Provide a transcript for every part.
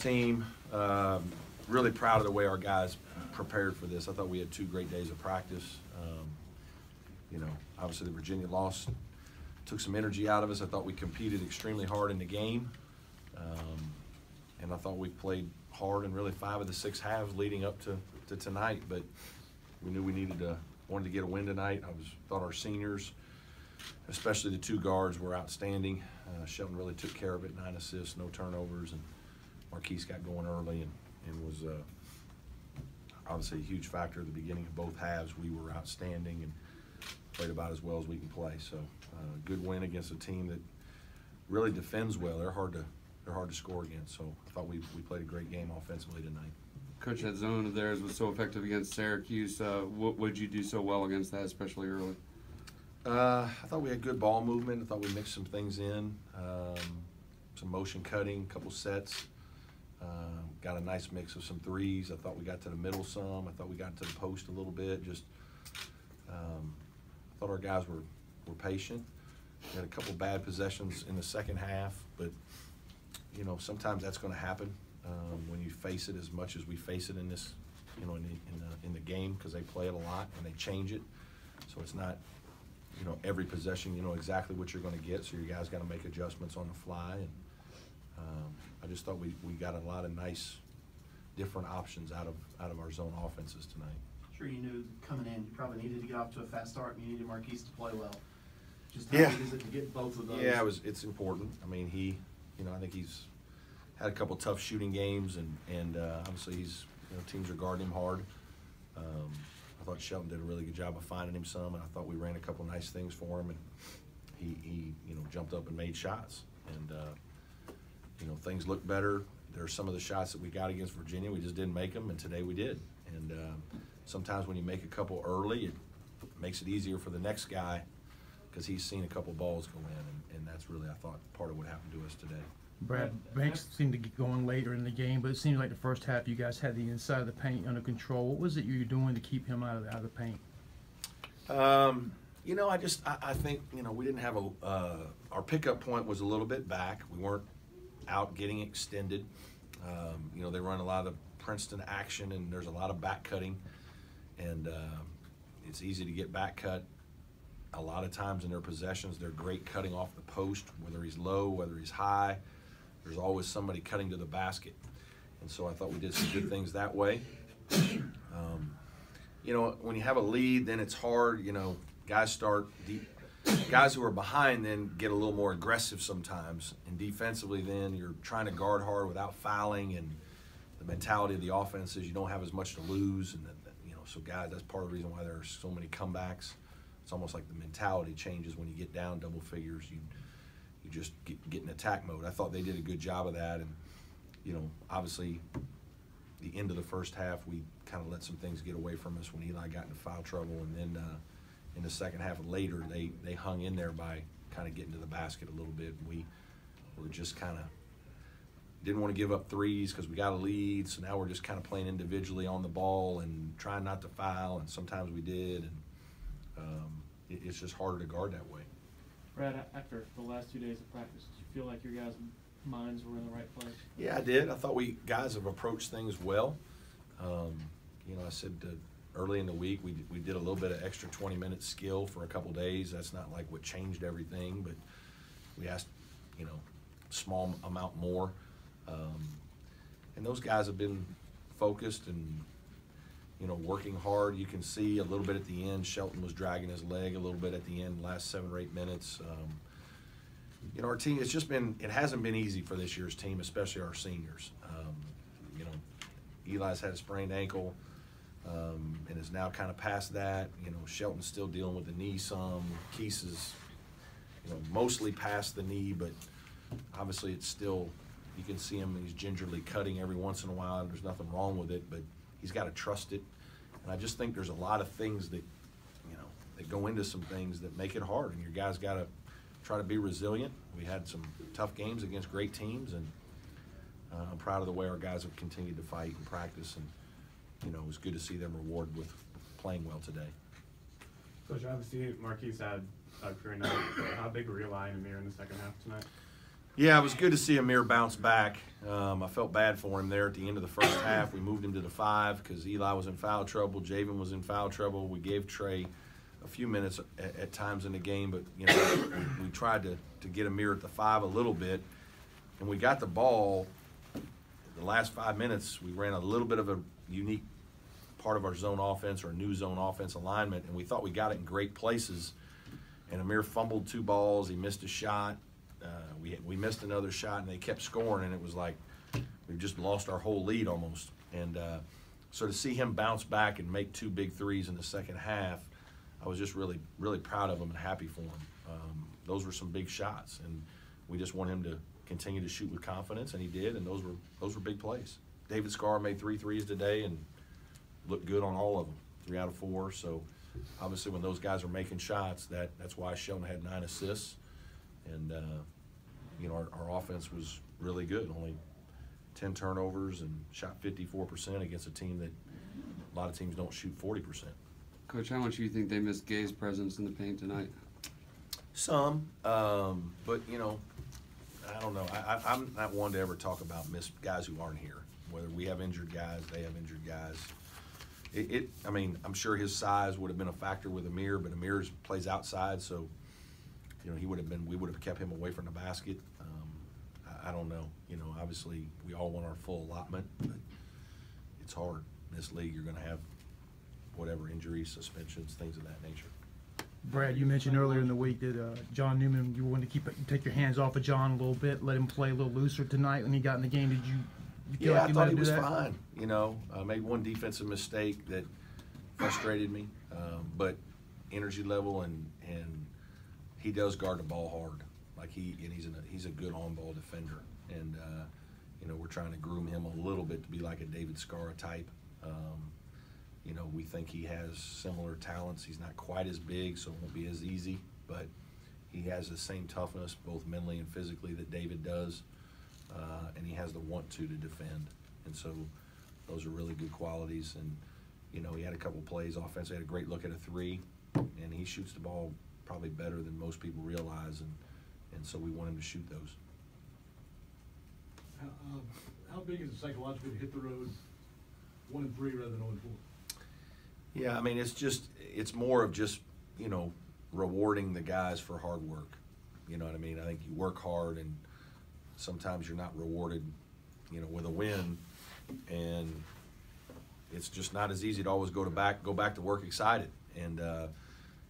team. Really proud of the way our guys prepared for this. I thought we had 2 great days of practice. You know, obviously the Virginia loss took some energy out of us. I thought we competed extremely hard in the game. And I thought we played hard in really 5 of the 6 halves leading up to tonight. But we knew we wanted to get a win tonight. Thought our seniors, especially the 2 guards, were outstanding. Shelton really took care of it, 9 assists, no turnovers, and Marquise got going early and was obviously a huge factor at the beginning of both halves. We were outstanding and played about as well as we can play. So good win against a team that really defends well. They're hard to score against. So I thought we played a great game offensively tonight. Coach, that zone of theirs was so effective against Syracuse. What would you do so well against that, especially early? I thought we had good ball movement. I thought we mixed some things in, some motion cutting, a couple sets. Got a nice mix of some threes. I thought we got to the middle some. I thought we got to the post a little bit. I thought our guys were patient. We had a couple bad possessions in the second half, but you know, sometimes that's going to happen when you face it as much as we face it in this, you know, in the game, because they play it a lot and they change it. So it's not, you know, every possession you know exactly what you're going to get. So your guys got to make adjustments on the fly. And I just thought we got a lot of nice, different options out of our zone offenses tonight. Sure, you knew coming in, you probably needed to get off to a fast start, and you needed Marquise to play well. Just how big is it to get both of those? Yeah, it's important. I mean, I think he's had a couple tough shooting games, and obviously teams are guarding him hard. I thought Shelton did a really good job of finding him some, and I thought we ran a couple nice things for him, and he jumped up and made shots, and things look better. There are some of the shots that we got against Virginia, we just didn't make them, and today we did. And sometimes when you make a couple early, it makes it easier for the next guy because he's seen a couple balls go in, and that's really, I thought, part of what happened to us today. Brad, Banks seemed to get going later in the game, but it seemed like the first half you guys had the inside of the paint under control. What was it you were doing to keep him out of the paint? I think we didn't have our pickup point was a little bit back. We weren't out getting extended. They run a lot of Princeton action, and there's a lot of back cutting, and it's easy to get back cut. A lot of times in their possessions, they're great cutting off the post, whether he's low, whether he's high. There's always somebody cutting to the basket. And so I thought we did some good things that way. When you have a lead, then it's hard. Guys start deep. Guys who are behind then get a little more aggressive sometimes. And defensively then you're trying to guard hard without fouling. And the mentality of the offense is you don't have as much to lose. And so guys, that's part of the reason why there are so many comebacks. It's almost like the mentality changes when you get down double figures. You just get in attack mode. I thought they did a good job of that, and obviously the end of the first half we kind of let some things get away from us when Eli got into foul trouble, and then in the second half later they hung in there by kind of getting to the basket a little bit. We were just kind of didn't want to give up threes because we got a lead, so now we're just kind of playing individually on the ball and trying not to foul, and sometimes we did, and it's just harder to guard that way. Brad, after the last 2 days of practice, did you feel like your guys' minds were in the right place? Yeah, I did. I thought we guys have approached things well. I said early in the week we did a little bit of extra 20-minute skill for a couple days. That's not like what changed everything, but we asked, small amount more. And those guys have been focused and working hard. You can see a little bit at the end. Shelton was dragging his leg a little bit at the end, last 7 or 8 minutes. Our team, it hasn't been easy for this year's team, especially our seniors. Eli's had a sprained ankle and is now kind of past that. Shelton's still dealing with the knee some. Keese is, mostly past the knee, but obviously it's still, you can see him, he's gingerly cutting every once in a while. There's nothing wrong with it, but he's got to trust it. And I just think there's a lot of things that, that go into some things that make it hard. And your guys got to try to be resilient. We had some tough games against great teams, and I'm proud of the way our guys have continued to fight and practice. And, it was good to see them rewarded with playing well today. Coach, obviously Marquise had a career night. How big were you relying on Amir in the second half tonight? Yeah, it was good to see Amir bounce back. I felt bad for him there at the end of the first half. We moved him to the 5 because Eli was in foul trouble. Javen was in foul trouble. We gave Trey a few minutes at times in the game, but we tried to get Amir at the 5 a little bit, and we got the ball. The last 5 minutes, we ran a little bit of a unique part of our zone offense, or new zone offense alignment, and we thought we got it in great places. And Amir fumbled 2 balls. He missed a shot. We missed another shot, and they kept scoring, and it was like we just lost our whole lead almost. And so to see him bounce back and make 2 big threes in the second half, I was just really, really proud of him and happy for him. Those were some big shots, and we just want him to continue to shoot with confidence, and he did, and those were big plays. David Scarr made 3 threes today and looked good on all of them, 3 out of 4. So obviously when those guys are making shots, that's why Sheldon had 9 assists. And our offense was really good, only 10 turnovers and shot 54% against a team that a lot of teams don't shoot 40%. Coach, how much do you think they missed Gay's presence in the paint tonight? Some, but I don't know. I'm not one to ever talk about guys who aren't here. Whether we have injured guys, they have injured guys. I mean, I'm sure his size would have been a factor with Amir, but Amir plays outside, so we would have kept him away from the basket. I don't know. Obviously we all want our full allotment, but it's hard. In this league, you're going to have whatever injuries, suspensions, things of that nature. Brad, you mentioned earlier in the week that John Newman, you wanted to take your hands off of John a little bit, let him play a little looser tonight when he got in the game. Did you feel like you let him do that? I thought he was fine. Made one defensive mistake that frustrated me, but energy level and he does guard the ball hard. Like he's a good on-ball defender, and we're trying to groom him a little bit to be like a David Scarr type. We think he has similar talents. He's not quite as big, so it won't be as easy, but he has the same toughness, both mentally and physically, that David does, and he has the want to defend. And so those are really good qualities. And, he had a couple plays offensively, had a great look at a 3, and he shoots the ball probably better than most people realize, and so we want him to shoot those. How big is it psychologically to hit the road 1-3 rather than 0-4? Yeah, I mean, it's more of just, rewarding the guys for hard work. You know what I mean? I think you work hard, and sometimes you're not rewarded, with a win, and it's just not as easy to always go back to work excited. And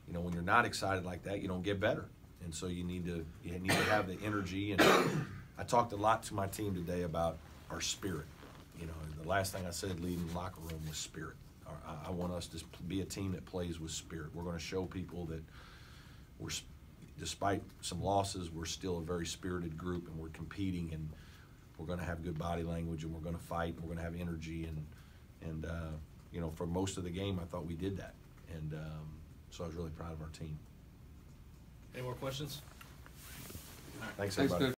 when you're not excited like that, you don't get better. And so you need to have the energy. And I talked a lot to my team today about our spirit. The last thing I said leaving the locker room was spirit. I want us to be a team that plays with spirit. We're going to show people that despite some losses, we're still a very spirited group, and we're competing, and we're going to have good body language, and we're going to fight, and we're going to have energy. And for most of the game, I thought we did that. And so I was really proud of our team. Any more questions? Thanks, everybody. Coach.